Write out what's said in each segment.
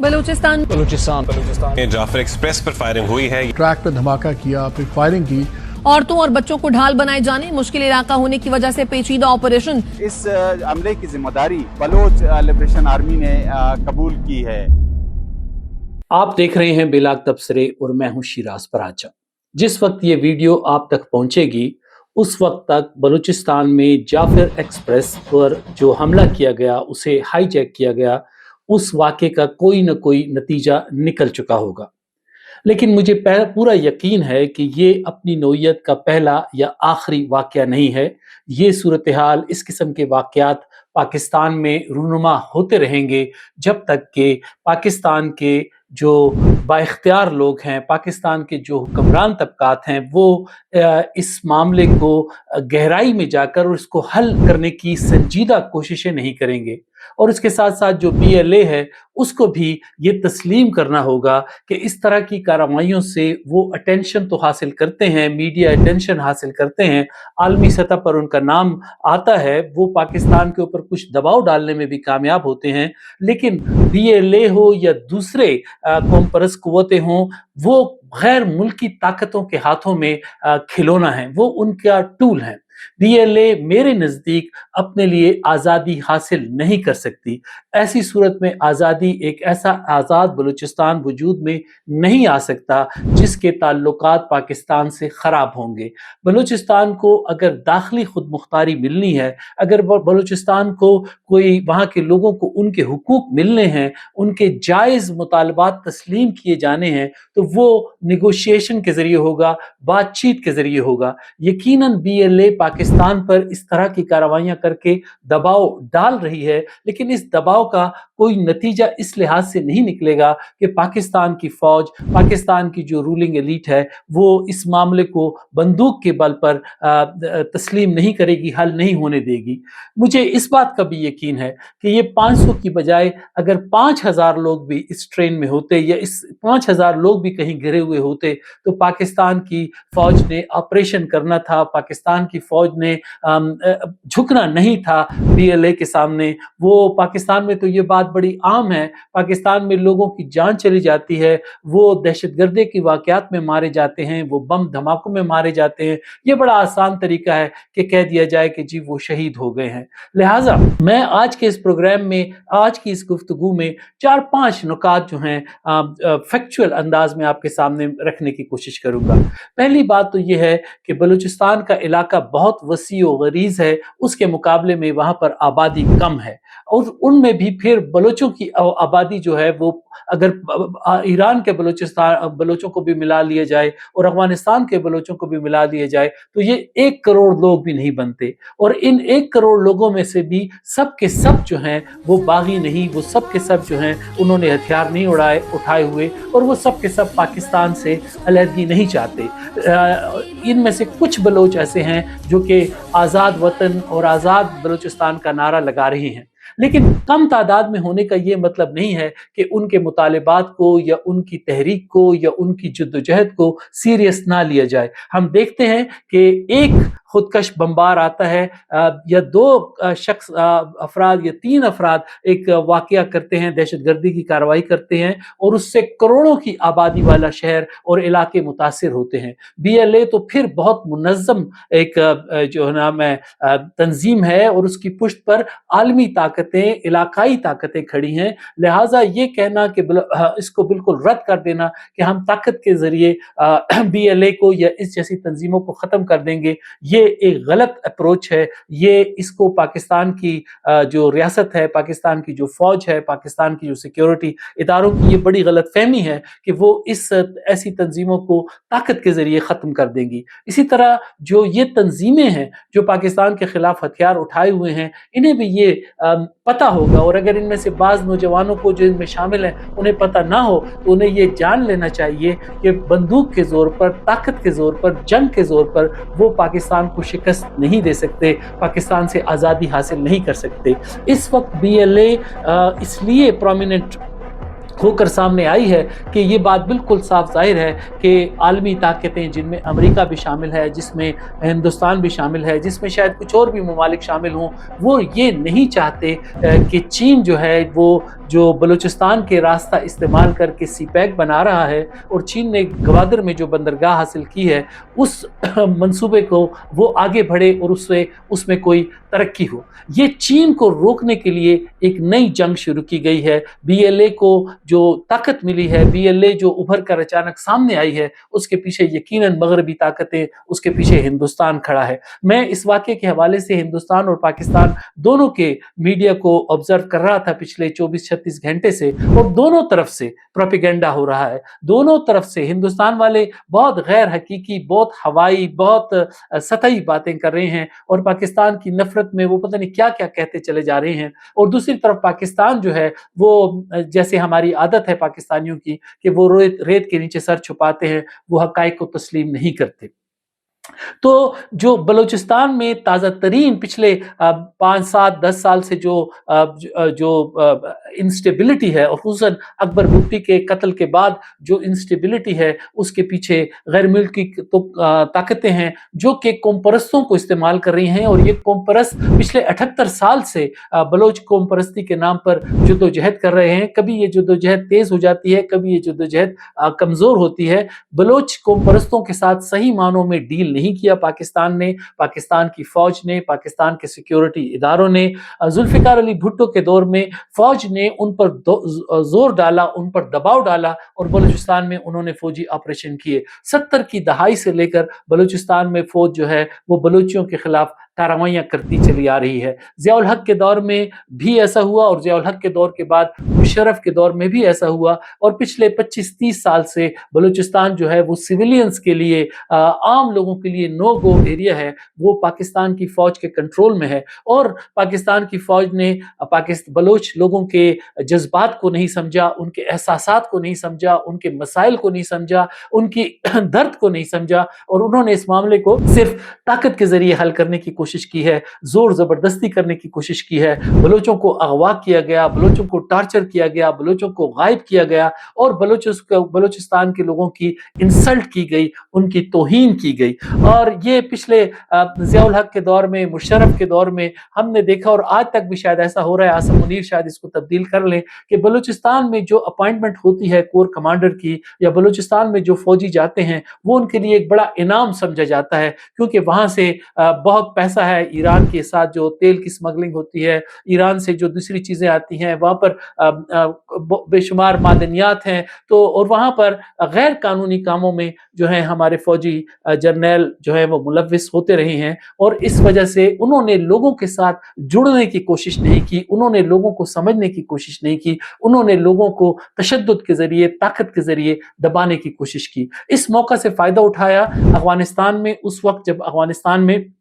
बलूचिस्तान में जाफर एक्सप्रेस पर फायरिंग हुई है। ट्रैक पे धमाका किया, फिर फायरिंग की। औरतों और बच्चों को ढाल बनाए जाने, मुश्किल इलाका होने की वजह से पेचीदा ऑपरेशन। इस हमले की जिम्मेदारी बलोच लिबरेशन आर्मी ने कबूल की है। आप देख रहे हैं बेलाग तबसरे और मैं हूं शिराज पराचा। जिस वक्त ये वीडियो आप तक पहुंचेगी उस वक्त तक बलूचिस्तान में जाफर एक्सप्रेस पर जो हमला किया गया, उसे हाईजैक किया गया, उस वाक़े का कोई न कोई नतीजा निकल चुका होगा। लेकिन मुझे पूरा यकीन है कि ये अपनी नौइयत का पहला या आखिरी वाक़या नहीं है। ये सूरत हाल, इस किस्म के वाक़यात पाकिस्तान में रूनुमा होते रहेंगे जब तक कि पाकिस्तान के जो बाइख्तियार लोग हैं, पाकिस्तान के जो हुक्मरान तबकात हैं, वो इस मामले को गहराई में जाकर और इसको हल करने की संजीदा कोशिशें नहीं करेंगे। और उसके साथ साथ जो BLA है उसको भी ये तस्लीम करना होगा कि इस तरह की कार्रवाइयों से वो अटेंशन तो हासिल करते हैं, मीडिया अटेंशन हासिल करते हैं, आलमी सतह पर उनका नाम आता है, वो पाकिस्तान के ऊपर कुछ दबाव डालने में भी कामयाब होते हैं। लेकिन BLA हो या दूसरे कौम परस्त कुव्वतें हों, वो गैर मुल्की ताकतों के हाथों में खिलौना है, वो उनका टूल है। BLA मेरे नज़दीक अपने लिए आज़ादी हासिल नहीं कर सकती। ऐसी सूरत में आज़ादी, एक ऐसा आज़ाद बलूचिस्तान वजूद में नहीं आ सकता जिसके ताल्लुकात पाकिस्तान से ख़राब होंगे। बलूचिस्तान को अगर दाखिली खुद मुख्तारी मिलनी है, अगर बलूचिस्तान को कोई वहाँ के लोगों को उनके हुकूक मिलने हैं, उनके जायज़ मुतालबात तस्लीम किए जाने हैं, तो वो नेगोशिएशन के ज़रिए होगा, बातचीत के ज़रिए होगा। यकीनन BLA पाकिस्तान पर इस तरह की कार्रवाइयां करके दबाव डाल रही है, लेकिन इस दबाव का कोई नतीजा इस लिहाज से नहीं निकलेगा कि पाकिस्तान की फौज, पाकिस्तान की जो रूलिंग एलीट है, वो इस मामले को बंदूक के बल पर तस्लीम नहीं करेगी, हल नहीं होने देगी। मुझे इस बात का भी यकीन है कि ये 500 की बजाय अगर 5000 लोग भी इस ट्रेन में होते या इस 5000 लोग भी कहीं गिरे हुए होते, तो पाकिस्तान की फौज ने ऑपरेशन करना था, पाकिस्तान की फौज ने झुकना नहीं था BLA के सामने। वो पाकिस्तान में तो ये बात बड़ी आम है, पाकिस्तान में लोगों की जान चली जाती है, वो दहशतगर्दी की वाक़यात में मारे जाते हैं, वो बम धमाकों में मारे जाते हैं। ये बड़ा आसान तरीका है कि कह दिया जाए कि जी वो शहीद हो गए हैं। लिहाजा मैं आज के इस प्रोग्राम में, आज की इस गुफ्तगू में 4-5 नुकात जो हैं फैक्चुअल अंदाज में आपके सामने रखने की कोशिश करूंगा। पहली बात तो ये है कि बलूचिस्तान का इलाका बहुत वसी और गरीज है, उसके मुकाबले में वहाँ पर आबादी कम है, और उनमें भी फिर बलोचों की आबादी जो है वो अगर ईरान के बलोचों को भी मिला लिया जाए और अफगानिस्तान के बलोचों को भी मिला लिया जाए तो ये 1 करोड़ लोग भी नहीं बनते। और इन 1 करोड़ लोगों में से भी सब के सब जो हैं वो बागी नहीं, वो सब के सब जो हैं उन्होंने हथियार नहीं उठाए हुए, और वो सब के सब पाकिस्तान से अलहदगी नहीं चाहते। इनमें से कुछ बलोच ऐसे हैं जो कि आज़ाद वतन और आज़ाद बलूचिस्तान का नारा लगा रहे हैं, लेकिन कम तादाद में होने का ये मतलब नहीं है कि उनके मुतालिबात को या उनकी तहरीक को या उनकी जद्दोजहद को सीरियस ना लिया जाए। हम देखते हैं कि एक खुदकश बमबार आता है या 2 शख्स अफराद या 3 अफराद एक वाक़या करते हैं, दहशतगर्दी की कार्रवाई करते हैं, और उससे करोड़ों की आबादी वाला शहर और इलाके मुतासिर होते हैं। BLA तो फिर बहुत मुनज़्ज़म एक जो नाम है तंजीम है, और उसकी पुष्ट पर आलमी ताकतें, इलाकाई ताकतें खड़ी हैं। लिहाजा ये कहना कि इसको बिल्कुल रद्द कर देना कि हम ताकत के ज़रिए BLA को या इस जैसी तंजीमों को ख़त्म कर देंगे, ये एक गलत अप्रोच है। ये इसको पाकिस्तान की जो रियासत है, पाकिस्तान की जो फौज है, पाकिस्तान की जो सिक्योरिटी इदारों की ये बड़ी गलत फहमी है कि वो इस ऐसी तंजीमों को ताकत के ज़रिए ख़त्म कर देंगी। इसी तरह जो ये तंजीमें हैं जो पाकिस्तान के ख़िलाफ़ हथियार उठाए हुए हैं, इन्हें भी ये पता होगा, और अगर इनमें से बाज़ नौजवानों को जो इनमें शामिल हैं उन्हें पता ना हो तो उन्हें ये जान लेना चाहिए कि बंदूक के ज़ोर पर, ताकत के ज़ोर पर, जंग के ज़ोर पर वो पाकिस्तान को शिकस्त नहीं दे सकते, पाकिस्तान से आज़ादी हासिल नहीं कर सकते। इस वक्त BLA इसलिए प्रोमिनेंट होकर सामने आई है कि ये बात बिल्कुल साफ जाहिर है कि आलमी ताकतें, जिनमें अमेरिका भी शामिल है, जिसमें हिंदुस्तान भी शामिल है, जिसमें शायद कुछ और भी ममालिक शामिल हों, वो ये नहीं चाहते कि चीन जो है वो जो बलूचिस्तान के रास्ता इस्तेमाल करके सी पैक बना रहा है और चीन ने गवादर में जो बंदरगाह हासिल की है उस मंसूबे को वो आगे बढ़े और उसमें कोई तरक्की हो। ये चीन को रोकने के लिए एक नई जंग शुरू की गई है। BLA को जो ताकत मिली है, BLA जो उभर कर अचानक सामने आई है, उसके पीछे यकीनन मगरबी ताकतें, उसके पीछे हिंदुस्तान खड़ा है। मैं इस वाक़े के हवाले से हिंदुस्तान और पाकिस्तान दोनों के मीडिया को ऑब्जर्व कर रहा था पिछले 24-36 घंटे से, और दोनों तरफ से प्रोपेगेंडा हो रहा है। दोनों तरफ से हिंदुस्तान वाले बहुत गैर हकीकी, बहुत हवाई, बहुत सतही बातें कर रहे हैं और पाकिस्तान की नफरत में वो पता नहीं क्या क्या कहते चले जा रहे हैं। और दूसरी तरफ पाकिस्तान जो है वो, जैसे हमारी आदत है पाकिस्तानियों की कि वो रेत के नीचे सर छुपाते हैं, वो हकाइक को तस्लीम नहीं करते। तो जो बलूचिस्तान में ताज़ा तरीन पिछले 5, 7, 10 साल से जो इंस्टेबिलिटी है, और खुसूसन अकबर भुट्टी के कत्ल के बाद जो इंस्टेबिलिटी है, उसके पीछे गैर मुल्की तो ताकतें हैं जो कि कौम परस्तों को इस्तेमाल कर रही हैं। और ये कौम परस्त पिछले 78 साल से बलोच कौम परस्ती के नाम पर जद्दोजहद कर रहे हैं। कभी ये जद्दोजहद तेज हो जाती है, कभी ये जद्दोजहद कमज़ोर होती है। बलोच कौम परस्तों के साथ सही मानों में डील नहीं किया पाकिस्तान ने, पाकिस्तान की फौज ने, पाकिस्तान के सिक्योरिटी इदारों ने। जुल्फिकार अली भुट्टो के दौर में फौज ने उन पर जोर डाला, उन पर दबाव डाला और बलूचिस्तान में उन्होंने फौजी ऑपरेशन किए। 70 की दहाई से लेकर बलूचिस्तान में फौज जो है वो बलूचियों के खिलाफ कार्रवाइयाँ करती चली आ रही है। ज़ियाउल हक के दौर में भी ऐसा हुआ और ज़ियाउल हक के दौर के बाद मुशर्रफ के दौर में भी ऐसा हुआ। और पिछले 25-30 साल से बलूचिस्तान जो है वो सिविलियंस के लिए, आम लोगों के लिए नो गो एरिया है, वो पाकिस्तान की फ़ौज के कंट्रोल में है। और पाकिस्तान की फ़ौज ने बलूच लोगों के जज्बात को नहीं समझा, उनके एहसासात को नहीं समझा, उनके मसाइल को नहीं समझा, उनकी दर्द को नहीं समझा, और उन्होंने इस मामले को सिर्फ ताकत के ज़रिए हल करने की कोशिश की है, जोर जबरदस्ती करने की कोशिश की है। बलोचों को अगवा किया गया, बलोचों को टार्चर किया गया, बलोचों को गायब किया गया और बलूचिस्तान के लोगों की इंसल्ट की गई, उनकी तौहीन की गई। और ये पिछले ज़ियाउल हक के दौर में, मुशर्रफ के दौर में हमने देखा, और आज तक भी शायद ऐसा हो रहा है, आसम मुनीर शायद इसको तब्दील कर लें, कि बलूचिस्तान में जो अपॉइंटमेंट होती है कोर कमांडर की, या बलूचिस्तान में जो फौजी जाते हैं, वो उनके लिए एक बड़ा इनाम समझा जाता है, क्योंकि वहाँ से बहुत पैसा है। ईरान के साथ जो तेल की स्मगलिंग होती है, ईरान से जो दूसरी चीजें आती हैं, वहाँ पर बेशुमार मादनियात हैं, तो और वहाँ पर गैर कानूनी कामों में जो है हमारे फौजी जर्नल जो है वो मुलव्विस होते रहे हैं। और इस वजह से उन्होंने लोगों के साथ जुड़ने की कोशिश नहीं की, उन्होंने लोगों को समझने की कोशिश नहीं की, उन्होंने लोगों को तशद्दुद के जरिए, ताकत के जरिए दबाने की कोशिश की। इस मौका से फायदा उठाया अफगानिस्तान में, उस वक्त जब अफगानिस्तान में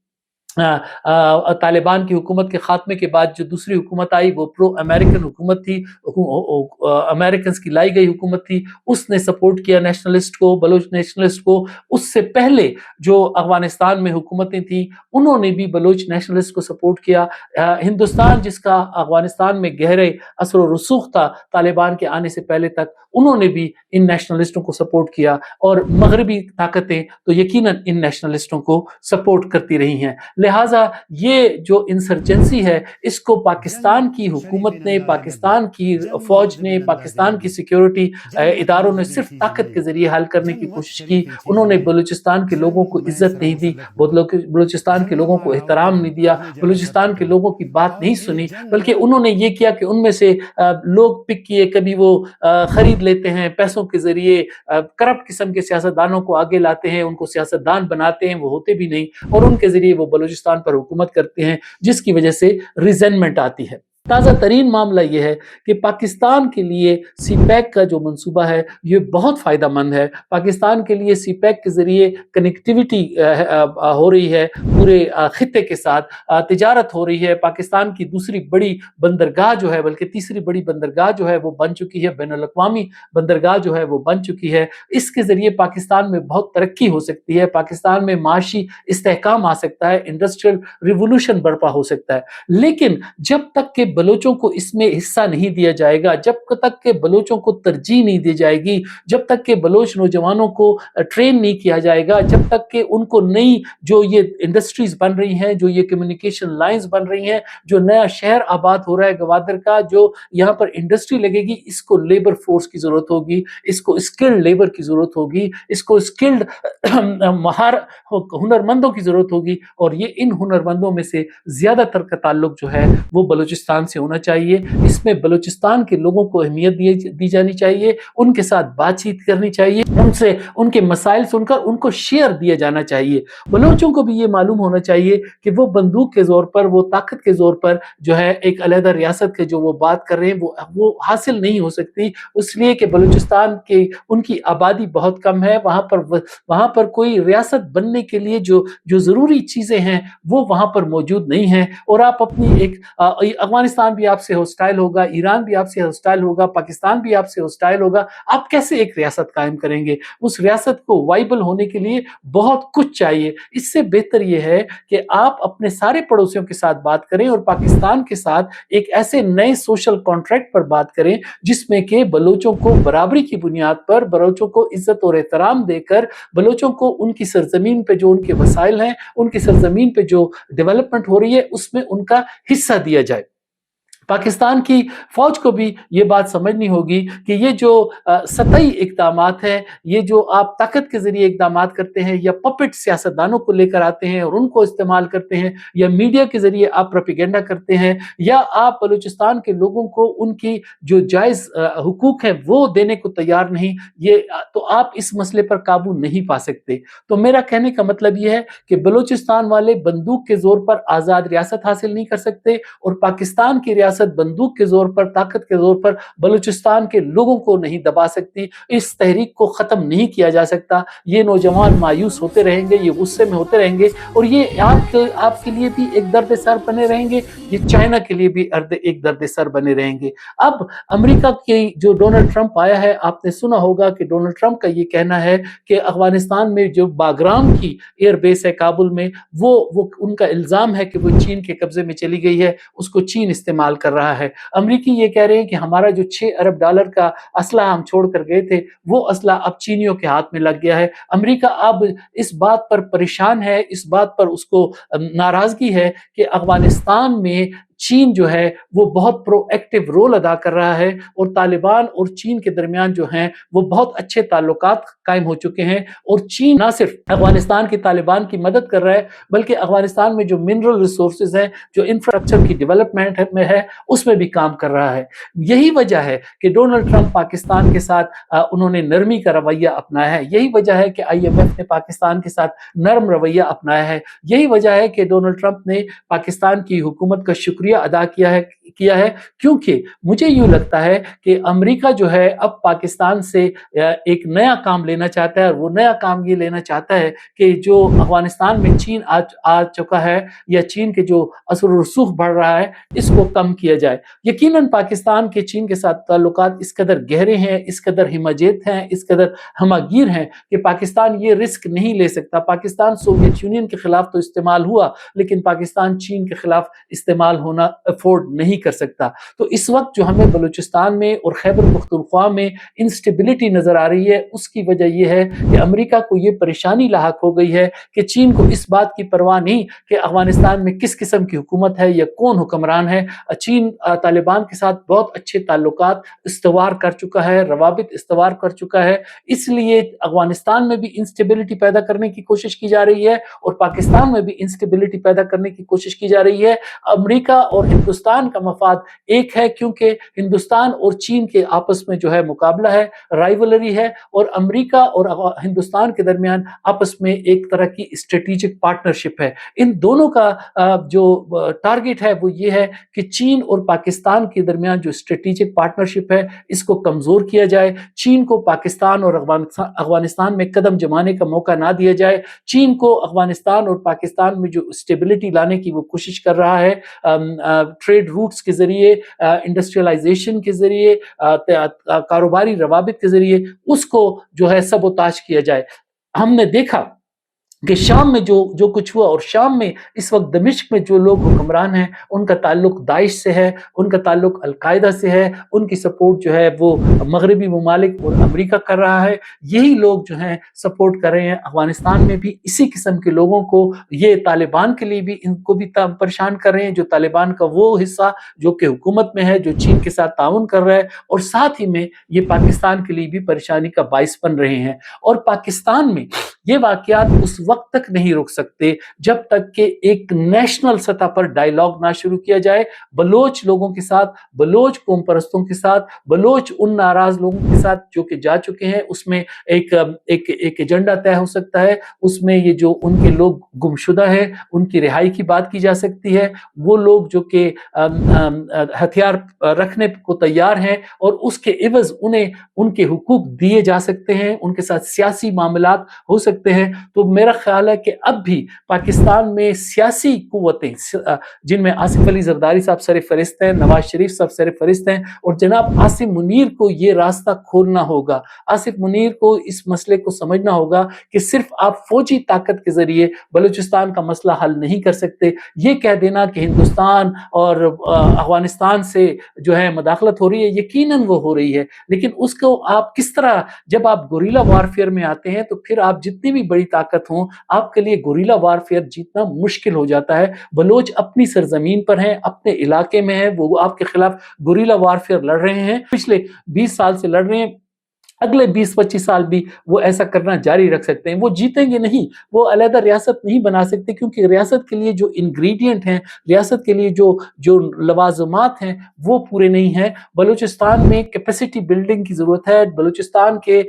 तालिबान की हुकूमत के खात्मे के बाद जो दूसरी हुकूमत आई वो प्रो अमेरिकन हुकूमत थी, अमेरिकन की लाई गई हुकूमत थी, उसने सपोर्ट किया नेशनलिस्ट को, बलोच नेशनलिस्ट को। उससे पहले जो अफगानिस्तान में हुकूमतें थी उन्होंने भी बलोच नेशनलिस्ट को सपोर्ट किया। हिंदुस्तान जिसका अफगानिस्तान में गहरे असर और रसूख था तालिबान के आने से पहले तक, उन्होंने भी इन नेशनलिस्टों को सपोर्ट किया, और मगरबी ताकतें तो यकीनन इन नेशनलिस्टों को सपोर्ट करती रही हैं। लिहाजा ये जो इंसर्जेंसी है इसको पाकिस्तान की हुकूमत ने, पाकिस्तान की फौज ने, पाकिस्तान की सिक्योरिटी इदारों ने सिर्फ ताकत के जरिए हल करने की कोशिश की। उन्होंने बलूचिस्तान के लोगों को इज्जत नहीं दी, बलूचिस्तान के लोगों को एहतराम नहीं दिया, बलूचिस्तान के लोगों की बात नहीं सुनी, बल्कि उन्होंने ये किया कि उनमें से लोग पिक किए, कभी वो खरीद लेते हैं पैसों के जरिए, करप्ट किस्म के सियासतदानों को आगे लाते हैं, उनको सियासतदान बनाते हैं, वो होते भी नहीं, और उनके जरिए वो बलूचिस्तान पर हुकूमत करते हैं, जिसकी वजह से रिजेंटमेंट आती है। ताज़ा तरीन मामला ये है कि पाकिस्तान के लिए सी पैक का जो मंसूबा है ये बहुत फ़ायदा मंद है। पाकिस्तान के लिए सी पैक के ज़रिए कनेक्टिविटी हो रही है पूरे खित्ते के साथ, तिजारत हो रही है। पाकिस्तान की दूसरी बड़ी बंदरगाह जो है, बल्कि तीसरी बड़ी बंदरगाह जो है वो बन चुकी है, बैनुल-अक़वामी बंदरगाह जो है वो बन चुकी है। इसके ज़रिए पाकिस्तान में बहुत तरक्की हो सकती है, पाकिस्तान में माशी इस्तेहकाम आ सकता है, इंडस्ट्रियल रिवोल्यूशन बर्पा हो सकता है। लेकिन जब तक कि بلوچوں کو اس میں حصہ نہیں دیا جائے گا، جب تک کہ بلوچوں کو ترجیح نہیں دی جائے گی، جب تک کہ بلوچ نوجوانوں کو ٹرین نہیں کیا جائے گا، جب تک کہ ان کو نئی جو یہ انڈسٹریز بن رہی ہیں، جو یہ کمیونیکیشن لائنز بن رہی ہیں، جو نیا شہر آباد ہو رہا ہے گوادر کا، جو یہاں پر انڈسٹری لگے گی، اس کو لیبر فورس کی ضرورت ہوگی، اس کو اسکلڈ لیبر کی ضرورت ہوگی، اس کو اسکلڈ ہنرمندوں کی ضرورت ہوگی، اور یہ ان ہنرمندوں میں سے زیادہ تر کا تعلق جو ہے وہ بلوچستان سے ہونا چاہیے۔ اس میں بلوچستان کے لوگوں کو اہمیت دی جانی چاہیے، ان کے ساتھ بات چیت کرنی چاہیے، ان سے ان کے مسائل سن کر ان کو شیئر دیا جانا چاہیے۔ بلوچوں کو بھی یہ معلوم ہونا چاہیے کہ وہ بندوق کے زور پر، وہ طاقت کے زور پر جو ہے ایک علیحدہ ریاست کے جو وہ بات کر رہے ہیں وہ حاصل نہیں ہو سکتی، اس لیے کہ بلوچستان کے ان کی آبادی بہت کم ہے، وہاں پر کوئی ریاست بننے کے لیے جو ضروری چیزیں ہیں وہ وہاں پر موجود نہیں ہیں، اور آپ اپنی ایک افغانستان بھی آپ سے ہوسٹائل ہوگا، ایران بھی آپ سے ہوسٹائل ہوگا، پاکستان بھی آپ سے ہوسٹائل ہوگا، آپ کیسے ایک ریاست قائم کریں گے؟ اس ریاست کو وائبل ہونے کے لیے بہت کچھ چاہیے۔ اس سے بہتر یہ ہے کہ آپ اپنے سارے پڑوسیوں کے ساتھ بات کریں اور پاکستان کے ساتھ ایک ایسے نئے سوشل کانٹریکٹ پر بات کریں جس میں کہ بلوچوں کو برابری کی بنیاد پر، بلوچوں کو عزت اور احترام دے کر، بلوچوں کو ان کی سرزمین پہ جو ان کے وسائل ہیں، ان کی سرزمین پہ جو ڈیولپمنٹ ہو رہی ہے اس میں ان کا حصہ دیا جائے۔ پاکستان کی فوج کو بھی یہ بات سمجھنی ہوگی کہ یہ جو سطحی اقدامات ہیں، یہ جو آپ طاقت کے ذریعے اقدامات کرتے ہیں یا پپٹ سیاستدانوں کو لے کر آتے ہیں اور ان کو استعمال کرتے ہیں، یا میڈیا کے ذریعے آپ پروپیگنڈا کرتے ہیں، یا آپ بلوچستان کے لوگوں کو ان کی جو جائز حقوق ہیں وہ دینے کو تیار نہیں، تو آپ اس مسئلے پر قابو نہیں پا سکتے۔ تو میرا کہنے کا مطلب یہ ہے کہ بلوچستان والے بندوق کے زور پر آزاد ریاست حاصل نہیں کر سکتے، اور پاکستان کی ریاست بندوق کے زور پر، طاقت کے زور پر بلوچستان کے لوگوں کو نہیں دبا سکتی، اس تحریک کو ختم نہیں کیا جا سکتا۔ یہ نوجوان مایوس ہوتے رہیں گے، یہ غصے میں ہوتے رہیں گے، اور یہ آپ کے لیے بھی ایک درد سر بنے رہیں گے، یہ چائنا کے لیے بھی ایک درد سر بنے رہیں گے۔ اب امریکہ کی جو ڈونلڈ ٹرمپ آیا ہے، آپ نے سنا ہوگا کہ ڈونلڈ ٹرمپ کا یہ کہنا ہے کہ افغانستان میں جو باگرام کی ایئر بیس ہے کابل میں، وہ ان کا الزام ہے کہ وہ چین کے قبضے میں چلی گئی ہے، اس کو چین استعمال کر رہا ہے۔ امریکی یہ کہہ رہے ہیں کہ ہمارا جو $6 ارب کا اسلحہ ہم چھوڑ کر گئے تھے، وہ اسلحہ اب چینیوں کے ہاتھ میں لگ گیا ہے۔ امریکہ اب اس بات پر پریشان ہے، اس بات پر اس کو ناراضگی ہے کہ افغانستان میں چین جو ہے وہ بہت پرو ایکٹیو رول ادا کر رہا ہے، اور طالبان اور چین کے درمیان جو ہیں وہ بہت اچھے تعلقات قائم ہو چکے ہیں، اور چین نہ صرف افغانستان کی طالبان کی مدد کر رہا ہے بلکہ افغانستان میں جو منرل ریسورسز ہیں، جو انفراسٹرکچر کی ڈیولپمنٹ میں ہے، اس میں بھی کام کر رہا ہے۔ یہی وجہ ہے کہ ڈونلڈ ٹرمپ پاکستان کے ساتھ انہوں نے نرمی کا رویہ اپنایا ہے، یہی وجہ ہے کہ IMF نے پاکستان کے ساتھ نرم رویہ اپنایا ہے، یہی وجہ ہے کہ ڈونلڈ ٹرمپ نے پاکستان کی حکومت کا شکریہ ادا کیا ہے، کیونکہ مجھے یوں لگتا ہے کہ امریکہ جو ہے اب پاکستان سے ایک نیا کام لینا چاہتا ہے، اور وہ نیا کام یہ لینا چاہتا ہے کہ جو افغانستان میں چین آ چکا ہے، یا چین کے جو اثر و رسوخ بڑھ رہا ہے، اس کو کم کیا جائے۔ یقیناً پاکستان کے چین کے ساتھ تعلقات اس قدر گہرے ہیں، اس قدر ہمجیت ہیں، اس قدر ہماگیر ہیں کہ پاکستان یہ رسک نہیں لے سکتا۔ پاکستان سوویت یونین کے خلاف تو استعمال ہوا، لیکن پاکستان چین کے خلاف استعمال ہونا افورڈ نہیں کر سکتا۔ تو اس وقت جو ہمیں بلوچستان میں اور خیبر پختونخوا میں انسٹیبلٹی نظر آ رہی ہے، اس کی وجہ یہ ہے کہ امریکہ کو یہ پریشانی لاحق ہو گئی ہے کہ چین کو اس بات کی پرواہ نہیں کہ افغانستان میں کس قسم کی حکومت ہے یا کون حکمران ہے۔ چین طالبان کے ساتھ بہت اچھے تعلقات استوار کر چکا ہے، روابط استوار کر چکا ہے، اس لیے افغانستان میں بھی انسٹیبلٹی پیدا کرنے کی کوشش کی جا رہی ہے، اور پاکستان میں بھی انسٹیبلٹی پیدا کرنے کی کوشش کی جا رہی ہے۔ امریکہ اور ہندوستان کا مفاد ایک ہے، کیونکہ ہندوستان اور چین کے آپس میں جو ہے مقابلہ ہے، رائیولری ہے، اور امریکہ اور ہندوستان کے درمیان آپس میں ایک طرح کی اسٹریٹجک پارٹنرشپ ہے۔ ان دونوں کا جو ٹارگٹ ہے وہ یہ ہے کہ چین اور پاکستان کے درمیان جو اسٹریٹجک پارٹنرشپ ہے اس کو کمزور کیا جائے، چین کو پاکستان اور افغانستان میں قدم جمانے کا موقع نہ دیا جائے، چین کو افغانستان اور پاکستان میں جو اسٹیبلٹی لانے کی وہ کوشش کر رہا ہے ٹریڈ روٹس کے ذریعے، انڈسٹریلائزیشن کے ذریعے، کاروباری روابط کے ذریعے، اس کو جو ہے سبوتاش کیا جائے۔ ہم نے دیکھا کہ شام میں جو کچھ ہوا، اور شام میں اس وقت دمشق میں جو لوگ حکمران ہیں ان کا تعلق داعش سے ہے، ان کا تعلق القاعدہ سے ہے، ان کی سپورٹ جو ہے وہ مغربی ممالک اور امریکہ کر رہا ہے، یہی لوگ جو ہیں سپورٹ کر رہے ہیں افغانستان میں بھی اسی قسم کے لوگوں کو، یہ طالبان کے لیے بھی ان کو بھی پریشان کر رہے ہیں، جو طالبان کا وہ حصہ جو کہ حکومت میں ہے، جو چین کے ساتھ تعاون کر رہا ہے، اور ساتھ ہی میں یہ پاکستان کے لیے بھی پریشانی کا باعث بن رہے ہیں۔ اور پاکستان میں یہ واقعات اس وقت تک نہیں رک سکتے جب تک کہ ایک نیشنل سطح پر ڈائیلاگ نہ شروع کیا جائے بلوچ لوگوں کے ساتھ، بلوچ قوم پرستوں کے ساتھ، بلوچ ان ناراض لوگوں کے ساتھ جو کہ جا چکے ہیں۔ اس میں ایک ایجنڈا طے ہو سکتا ہے، اس میں یہ جو ان کے لوگ گمشدہ ہیں ان کی رہائی کی بات کی جا سکتی ہے، وہ لوگ جو کہ ہتھیار رکھنے کو تیار ہیں اور اس کے عوض انہیں ان کے حقوق دیے جا سکتے ہیں، ان کے ساتھ سیاسی معاملات ہو سکتے ہیں۔ تو میرا خیال ہے کہ اب بھی پاکستان میں سیاسی قوتیں جن میں آصف علی زرداری صاحب سر فہرست ہیں، نواز شریف صاحب سر فہرست ہیں، اور جناب عاصم منیر کو یہ راستہ کھولنا ہوگا۔ عاصف منیر کو اس مسئلے کو سمجھنا ہوگا کہ صرف آپ فوجی طاقت کے ذریعے بلوچستان کا مسئلہ حل نہیں کر سکتے۔ یہ کہہ دینا کہ ہندوستان اور افغانستان سے جو ہے مداخلت ہو رہی ہے، یقیناً وہ ہو رہی ہے، لیکن اس کو آپ کس طرح، جب آپ گوریلا وارفیئر میں آتے ہیں تو پھر آپ جتنی بھی بڑی طاقت ہوں آپ کے لیے گوریلا وارفیئر جیتنا مشکل ہو جاتا ہے۔ بلوچ اپنی سرزمین پر ہیں، اپنے علاقے میں ہیں، وہ آپ کے خلاف گوریلا وارفیئر لڑ رہے ہیں، پچھلے 20 سال سے لڑ رہے ہیں، اگلے 20-25 سال بھی وہ ایسا کرنا جاری رکھ سکتے ہیں۔ وہ جیتیں گے نہیں، وہ علیحدہ ریاست نہیں بنا سکتے، کیونکہ ریاست کے لیے جو انگریڈینٹ ہیں، ریاست کے لیے جو لوازمات ہیں وہ پورے نہیں ہیں۔ بلوچستان میں کیپیسٹی بلڈنگ کی ضرورت ہے، بلوچستان کے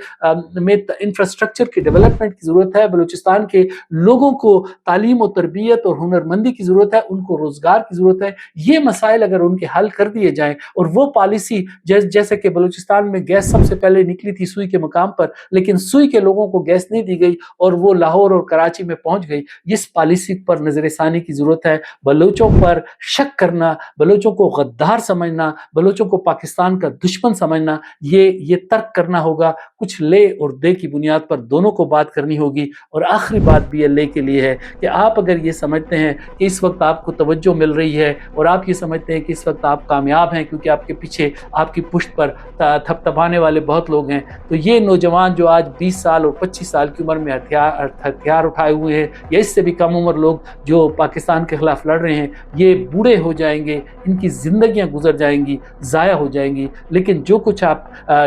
میں انفراسٹرکچر کی ڈیولپمنٹ کی ضرورت ہے، بلوچستان کے لوگوں کو تعلیم و تربیت اور ہنرمندی کی ضرورت ہے، ان کو روزگار کی ضرورت ہے۔ یہ مسائل اگر ان کے حل کر دیے جائیں، اور وہ پالیسی جیسے کہ بلوچستان میں گیس سب سے پہلے نکلی تھی سوئی کے مقام پر، لیکن سوئی کے لوگوں کو گیس نہیں دی گئی اور وہ لاہور اور کراچی میں پہنچ گئی۔ اس پالیسی پر نظر ثانی کی ضرورت ہے۔ بلوچوں پر شک کرنا، بلوچوں کو غدار سمجھنا، بلوچوں کو پاکستان کا دشمن سمجھنا، یہ ترک کرنا ہوگا۔ کچھ لے اور دے کی بنیاد پر دونوں کو بات کرنی ہوگی۔ اور آخری بات بھی لے کے لیے ہے کہ آپ اگر یہ سمجھتے ہیں کہ اس وقت آپ کو توجہ مل رہی ہے اور آپ یہ سمجھتے ہیں کہ اس وقت آپ کامیاب ہیں کیونکہ آپ کے پیچھے آپ کی پشت پر تھپتھپانے والے بہت لوگ ہیں، تو یہ نوجوان جو آج 20 سال اور 25 سال کی عمر میں ہتھیار اٹھائے ہوئے ہیں، یا اس سے بھی کم عمر لوگ جو پاکستان کے خلاف لڑ رہے ہیں، یہ بوڑھے ہو جائیں گے، ان کی زندگیاں گزر جائیں گی، ضائع ہو جائیں گی۔ لیکن جو کچھ آپ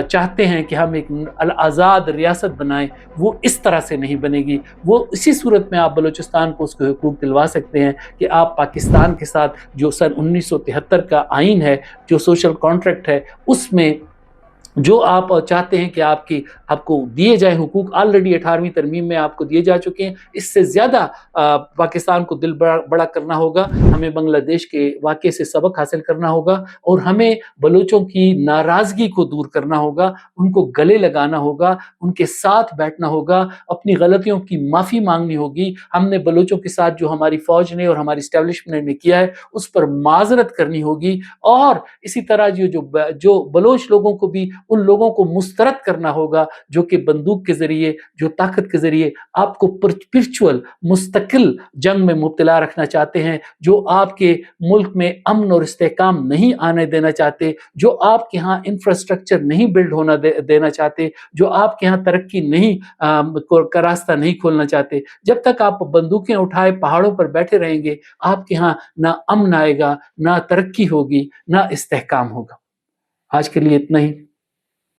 چاہتے ہیں کہ ہم ایک آزاد ریاست بنائیں، وہ اس طرح سے نہیں بنے گی۔ وہ اسی صورت میں آپ بلوچستان کو اس کے حقوق دلوا سکتے ہیں کہ آپ پاکستان کے ساتھ جو سن 1973 کا آئین ہے، جو سوشل کانٹریکٹ ہے، اس میں جو آپ چاہتے ہیں کہ آپ کو دیے جائیں حقوق، آلریڈی 18ویں ترمیم میں آپ کو دیے جا چکے ہیں۔ اس سے زیادہ پاکستان کو دل بڑا کرنا ہوگا، ہمیں بنگلہ دیش کے واقعے سے سبق حاصل کرنا ہوگا، اور ہمیں بلوچوں کی ناراضگی کو دور کرنا ہوگا، ان کو گلے لگانا ہوگا، ان کے ساتھ بیٹھنا ہوگا، اپنی غلطیوں کی معافی مانگنی ہوگی۔ ہم نے بلوچوں کے ساتھ جو ہماری فوج نے اور ہماری اسٹیبلشمنٹ نے کیا ہے اس پر معذرت کرنی ہوگی، اور اسی طرح جو بلوچ لوگوں کو بھی ان لوگوں کو مسترد کرنا ہوگا جو کہ بندوق کے ذریعے، جو طاقت کے ذریعے آپ کو پرچوئل مستقل جنگ میں مبتلا رکھنا چاہتے ہیں، جو آپ کے ملک میں امن اور استحکام نہیں آنے دینا چاہتے، جو آپ کے ہاں انفراسٹرکچر نہیں بلڈ ہونا دینا چاہتے، جو آپ کے ہاں ترقی کا راستہ نہیں کھولنا چاہتے۔ جب تک آپ بندوقیں اٹھائے پہاڑوں پر بیٹھے رہیں گے، آپ کے ہاں نہ امن آئے گا، نہ ترقی ہوگی، نہ استحکام ہوگا۔ آج کے لیے اتنا ہی۔